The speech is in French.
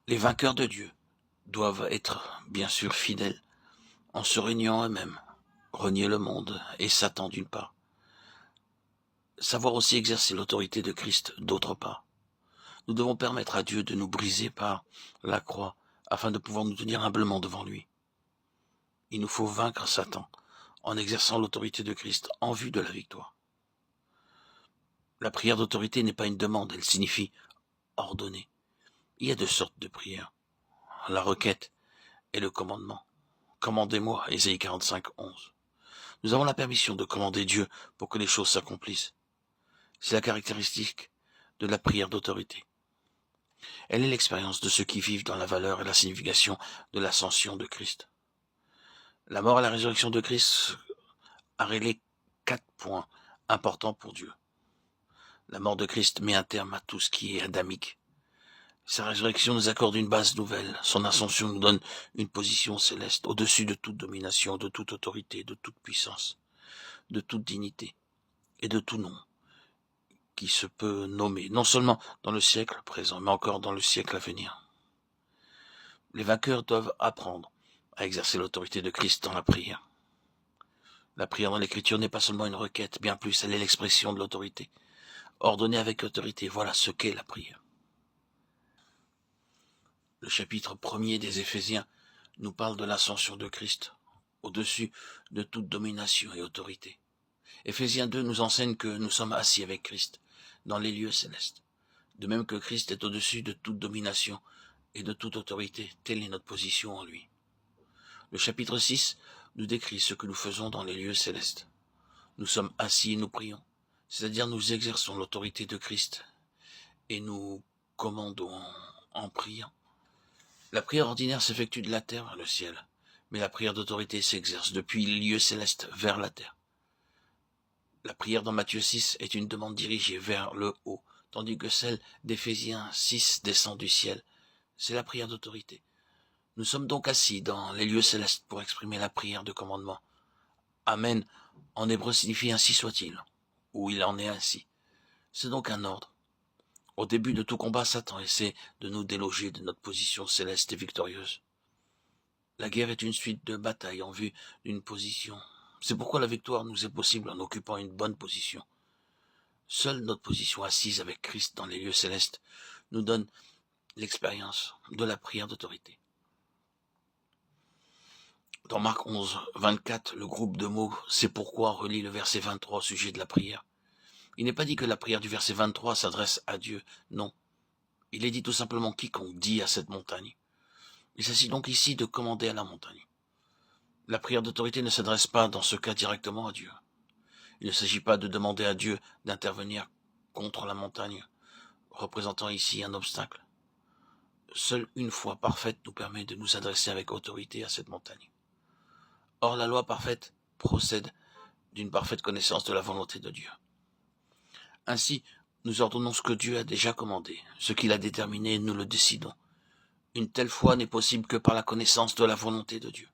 Les vainqueurs de Dieu doivent être bien sûr fidèles en se réuniant eux-mêmes, renier le monde et Satan d'une part, savoir aussi exercer l'autorité de Christ d'autre part. Nous devons permettre à Dieu de nous briser par la croix afin de pouvoir nous tenir humblement devant lui. Il nous faut vaincre Satan en exerçant l'autorité de Christ en vue de la victoire. La prière d'autorité n'est pas une demande, elle signifie ordonner. Il y a deux sortes de prières, la requête et le commandement. Commandez-moi, Ésaïe 45, 11. Nous avons la permission de commander Dieu pour que les choses s'accomplissent. C'est la caractéristique de la prière d'autorité. Elle est l'expérience de ceux qui vivent dans la valeur et la signification de l'ascension de Christ. La mort et la résurrection de Christ a réglé 4 points importants pour Dieu. La mort de Christ met un terme à tout ce qui est adamique. Sa résurrection nous accorde une base nouvelle. Son ascension nous donne une position céleste, au-dessus de toute domination, de toute autorité, de toute puissance, de toute dignité et de tout nom qui se peut nommer, non seulement dans le siècle présent, mais encore dans le siècle à venir. Les vainqueurs doivent apprendre à exercer l'autorité de Christ dans la prière. La prière dans l'Écriture n'est pas seulement une requête, bien plus, elle est l'expression de l'autorité. Ordonner avec autorité, voilà ce qu'est la prière. Le chapitre 1er des Éphésiens nous parle de l'ascension de Christ, au-dessus de toute domination et autorité. Éphésiens 2 nous enseigne que nous sommes assis avec Christ dans les lieux célestes. De même que Christ est au-dessus de toute domination et de toute autorité, telle est notre position en lui. Le chapitre 6 nous décrit ce que nous faisons dans les lieux célestes. Nous sommes assis et nous prions, c'est-à-dire nous exerçons l'autorité de Christ et nous commandons en priant. La prière ordinaire s'effectue de la terre vers le ciel, mais la prière d'autorité s'exerce depuis les lieux célestes vers la terre. La prière dans Matthieu 6 est une demande dirigée vers le haut, tandis que celle d'Éphésiens 6 descend du ciel. C'est la prière d'autorité. Nous sommes donc assis dans les lieux célestes pour exprimer la prière de commandement. Amen, en hébreu signifie ainsi soit-il, ou il en est ainsi. C'est donc un ordre. Au début de tout combat, Satan essaie de nous déloger de notre position céleste et victorieuse. La guerre est une suite de batailles en vue d'une position. C'est pourquoi la victoire nous est possible en occupant une bonne position. Seule notre position assise avec Christ dans les lieux célestes nous donne l'expérience de la prière d'autorité. Dans Marc 11, 24, le groupe de mots « C'est pourquoi » relie le verset 23 au sujet de la prière. Il n'est pas dit que la prière du verset 23 s'adresse à Dieu, non. Il est dit tout simplement quiconque dit à cette montagne. Il s'agit donc ici de commander à la montagne. La prière d'autorité ne s'adresse pas dans ce cas directement à Dieu. Il ne s'agit pas de demander à Dieu d'intervenir contre la montagne, représentant ici un obstacle. Seule une foi parfaite nous permet de nous adresser avec autorité à cette montagne. Or, la loi parfaite procède d'une parfaite connaissance de la volonté de Dieu. Ainsi, nous ordonnons ce que Dieu a déjà commandé, ce qu'il a déterminé, nous le décidons. Une telle foi n'est possible que par la connaissance de la volonté de Dieu.